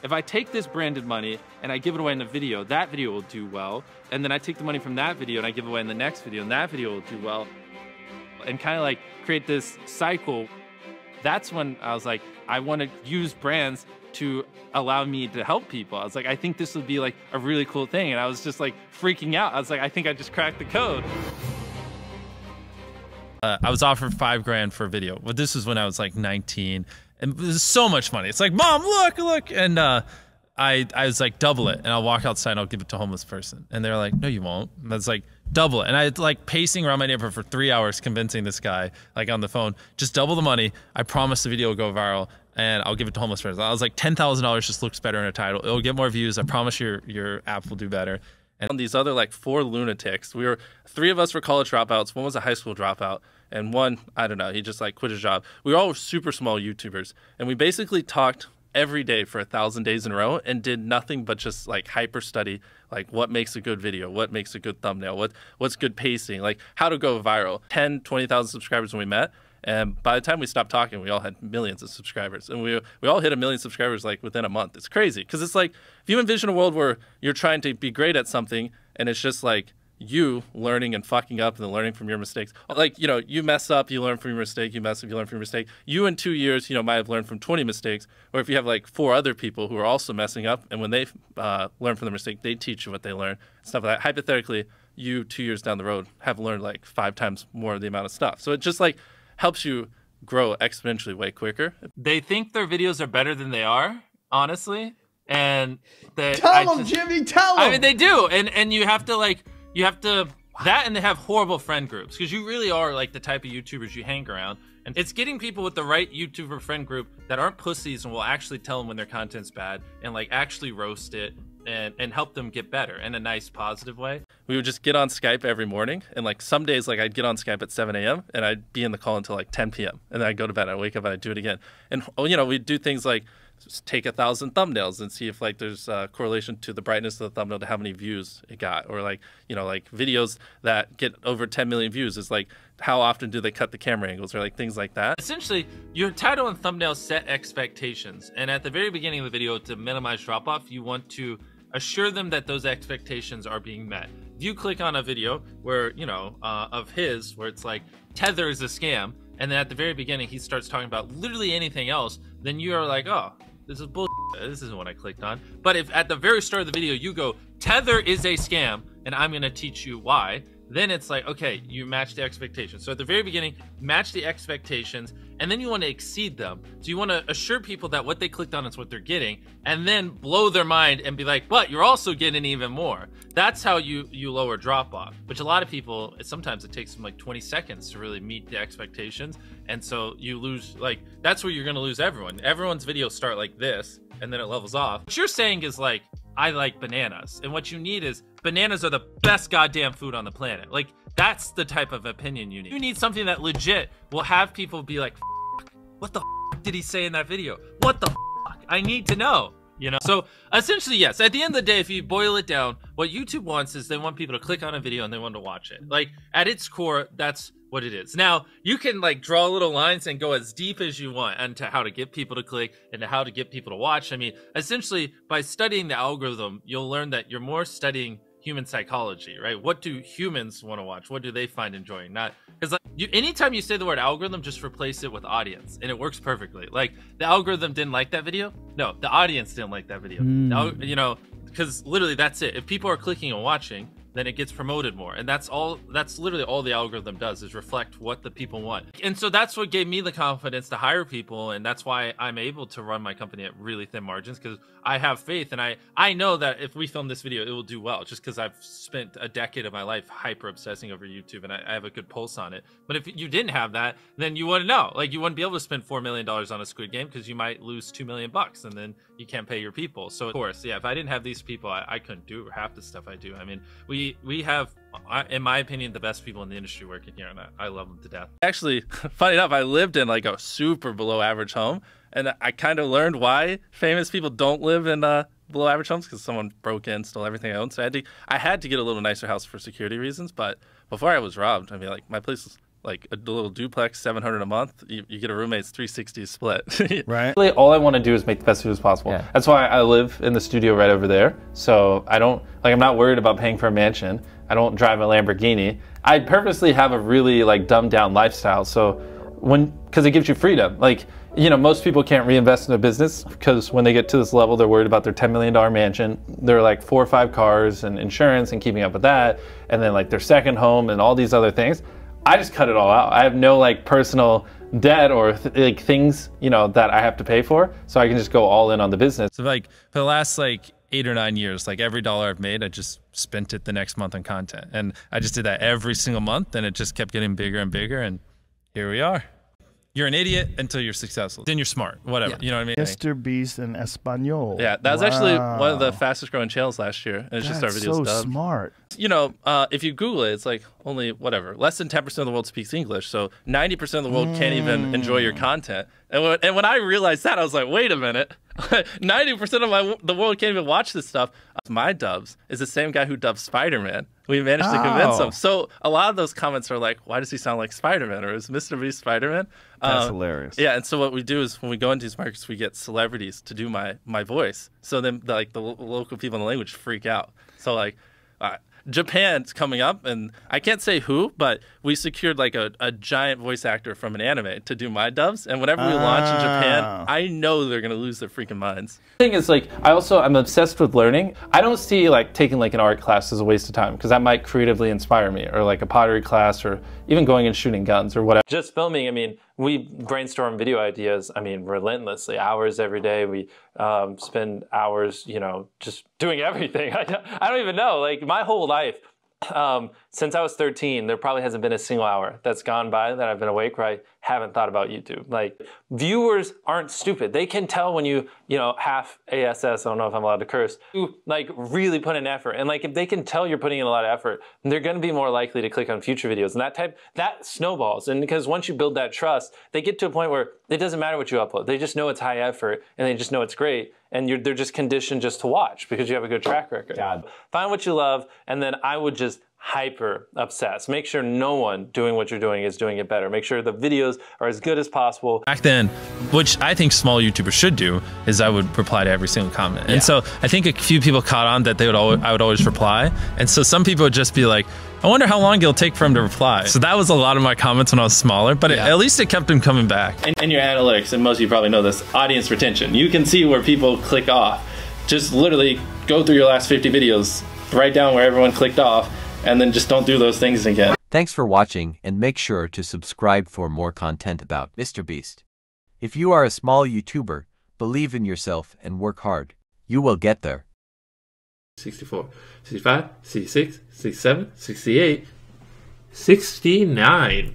if I take this branded money and I give it away in the video, that video will do well. And then I take the money from that video and I give away in the next video, and that video will do well. And kind of like create this cycle. That's when I was like, I want to use brands to allow me to help people. I was like, I think this would be like a really cool thing. And I was just like freaking out. I was like, I think I just cracked the code. I was offered $5 grand for a video. Well, this was when I was like 19, and it was so much money. It's like, Mom, look. And I was like, double it. And I'll walk outside and I'll give it to a homeless person. And they're like, no, you won't. And I was like, double it. And I like pacing around my neighborhood for 3 hours, convincing this guy like on the phone, just double the money. I promise the video will go viral and I'll give it to a homeless person. I was like, $10,000 just looks better in a title. It'll get more views. I promise your app will do better. And these other like 4 lunatics, 3 of us were college dropouts. One was a high school dropout. And one, I don't know, he just like quit his job. We were all super small YouTubers. And we basically talked every day for 1,000 days in a row and did nothing but just like hyper study, like what makes a good video, what makes a good thumbnail, what's good pacing, like how to go viral. 10, 20,000 subscribers when we met. And by the time we stopped talking, we all had millions of subscribers. And we all hit 1 million subscribers like within a month. It's crazy. Because it's like, if you envision a world where you're trying to be great at something and it's just like you learning and fucking up and then learning from your mistakes. Like, you know, you mess up, you learn from your mistake, you mess up, you learn from your mistake. You in 2 years, you know, might have learned from 20 mistakes. Or if you have like 4 other people who are also messing up, and when they learn from their mistake, they teach you what they learn, stuff like that. Hypothetically, you 2 years down the road have learned like 5 times more of the amount of stuff. So it just like helps you grow exponentially way quicker. They think their videos are better than they are, honestly. And tell them, Jimmy, tell them. I mean, they do. And you have to like, that, and they have horrible friend groups, because you really are like the type of YouTubers you hang around. And it's getting people with the right YouTuber friend group that aren't pussies and will actually tell them when their content's bad and like actually roast it and help them get better in a nice, positive way. We would just get on Skype every morning. And like some days, like I'd get on Skype at 7 a.m. and I'd be in the call until like 10 p.m. And then I'd go to bed, I'd wake up and I'd do it again. And, you know, we'd do things like just take 1,000 thumbnails and see if like there's a correlation to the brightness of the thumbnail to how many views it got. Or like, you know, like videos that get over 10 million views is like, how often do they cut the camera angles, or like things like that. Essentially, your title and thumbnail set expectations. And at the very beginning of the video, to minimize drop off, you want to assure them that those expectations are being met. If you click on a video where, you know, of his, where it's like, Tether is a scam, and then at the very beginning, he starts talking about literally anything else, then you are like, oh, this is bullshit. This isn't what I clicked on. But if at the very start of the video, you go, Tether is a scam, and I'm gonna teach you why, then it's like, okay, you match the expectations. So at the very beginning, match the expectations, and then you want to exceed them. So you want to assure people that what they clicked on is what they're getting, and then blow their mind and be like, but you're also getting even more. That's how you lower drop off, which a lot of people, sometimes it takes them like 20 seconds to really meet the expectations. And so you lose, like, that's where you're going to lose everyone. Everyone's videos start like this, and then it levels off. What you're saying is like, I like bananas. And what you need is, bananas are the best goddamn food on the planet. Like, that's the type of opinion you need. You need something that legit will have people be like, what the did he say in that video? What the I need to know, you know? So essentially, yes, at the end of the day, if you boil it down, what YouTube wants is they want people to click on a video and they want to watch it. Like, at its core, that's what it is. Now, you can like draw little lines and go as deep as you want into how to get people to click and to how to get people to watch. I mean, essentially, by studying the algorithm, you'll learn that you're more studying human psychology, right? What do humans want to watch? What do they find enjoying? Not because like anytime you say the word algorithm, just replace it with audience, and it works perfectly. Like, the algorithm didn't like that video. No, the audience didn't like that video. You know, because literally that's it. If people are clicking and watching, then it gets promoted more. And that's literally all the algorithm does, is reflect what the people want. And so that's what gave me the confidence to hire people. And that's why I'm able to run my company at really thin margins, because I have faith. And I know that if we film this video, it will do well, just because I've spent a decade of my life hyper obsessing over YouTube, and I have a good pulse on it. But if you didn't have that, then you wouldn't know. Like, you wouldn't be able to spend $4 million on a Squid Game, because you might lose $2 million and then you can't pay your people. So of course, yeah, if I didn't have these people, I couldn't do half the stuff I do. I mean, we have, in my opinion, the best people in the industry working here, and I love them to death. Actually, funny enough, I lived in like a super below average home, and I kind of learned why famous people don't live in below average homes, because someone broke in, stole everything I owned. So I had to get a little nicer house for security reasons. But before I was robbed, I mean, like, my place was like a little duplex, 700 a month. You get a roommate's 360 split. Right. Really, all I want to do is make the best videos possible. Yeah. That's why I live in the studio right over there. So I don't, like, I'm not worried about paying for a mansion. I don't drive a Lamborghini. I purposely have a really like dumbed down lifestyle. So because it gives you freedom. Like, you know, most people can't reinvest in a business because when they get to this level, they're worried about their $10 million mansion. They're like 4 or 5 cars and insurance and keeping up with that. And then like their second home and all these other things. I just cut it all out. I have no like personal debt or like things, you know, that I have to pay for. So I can just go all in on the business. So like for the last like 8 or 9 years, like every dollar I've made, I just spent it the next month on content. And I just did that every single month, and it just kept getting bigger and bigger, and here we are. You're an idiot until you're successful. Then you're smart, whatever. Yeah. You know what I mean? MrBeast in Espanol. Yeah, that was actually one of the fastest growing channels last year. And it's just our videos so smart. You know, if you Google it, it's like only whatever, less than 10% of the world speaks English. So 90% of the world can't even enjoy your content. And when I realized that, I was like, wait a minute. 90% of the world can't even watch this stuff. My dubs is the same guy who dubbed Spider-Man. We managed to convince him. So a lot of those comments are like, why does he sound like Spider-Man? Or is MrBeast Spider-Man? That's hilarious. Yeah, and so what we do is when we go into these markets, we get celebrities to do my voice. So then like the local people in the language freak out. So like Japan's coming up, and I can't say who, but we secured like a giant voice actor from an anime to do my dubs. And whenever we launch in Japan, I know they're gonna lose their freaking minds. The thing is, like, I'm obsessed with learning. I don't see like taking like an art class as a waste of time, because that might creatively inspire me, or like a pottery class, or even going and shooting guns or whatever. Just filming, I mean, we brainstorm video ideas, I mean, relentlessly, hours every day. We spend hours, you know, just doing everything. I don't even know, like my whole life, since I was 13, there probably hasn't been a single hour that's gone by that I've been awake where I haven't thought about YouTube. Like, viewers aren't stupid. They can tell when you know, half ASS, I don't know if I'm allowed to curse, you like really put in effort. And like, if they can tell you're putting in a lot of effort, they're gonna be more likely to click on future videos. And that snowballs. And because once you build that trust, they get to a point where it doesn't matter what you upload. They just know it's high effort, and they just know it's great. And they're just conditioned just to watch because you have a good track record. Find what you love, and then I would just hyper obsess. Make sure no one doing what you're doing is doing it better. Make sure the videos are as good as possible. Back then, which I think small YouTubers should do, is I would reply to every single comment. And so I think a few people caught on that I would always reply. And so some people would just be like, I wonder how long it'll take for him to reply. So that was a lot of my comments when I was smaller, but at least it kept him coming back. And your analytics, and most of you probably know this, audience retention. You can see where people click off. Just literally go through your last 50 videos, write down where everyone clicked off, and then just don't do those things again. Thanks for watching, and make sure to subscribe for more content about MrBeast. If you are a small YouTuber, believe in yourself and work hard. You will get there. 64, 65, 66, 67, 68, 69.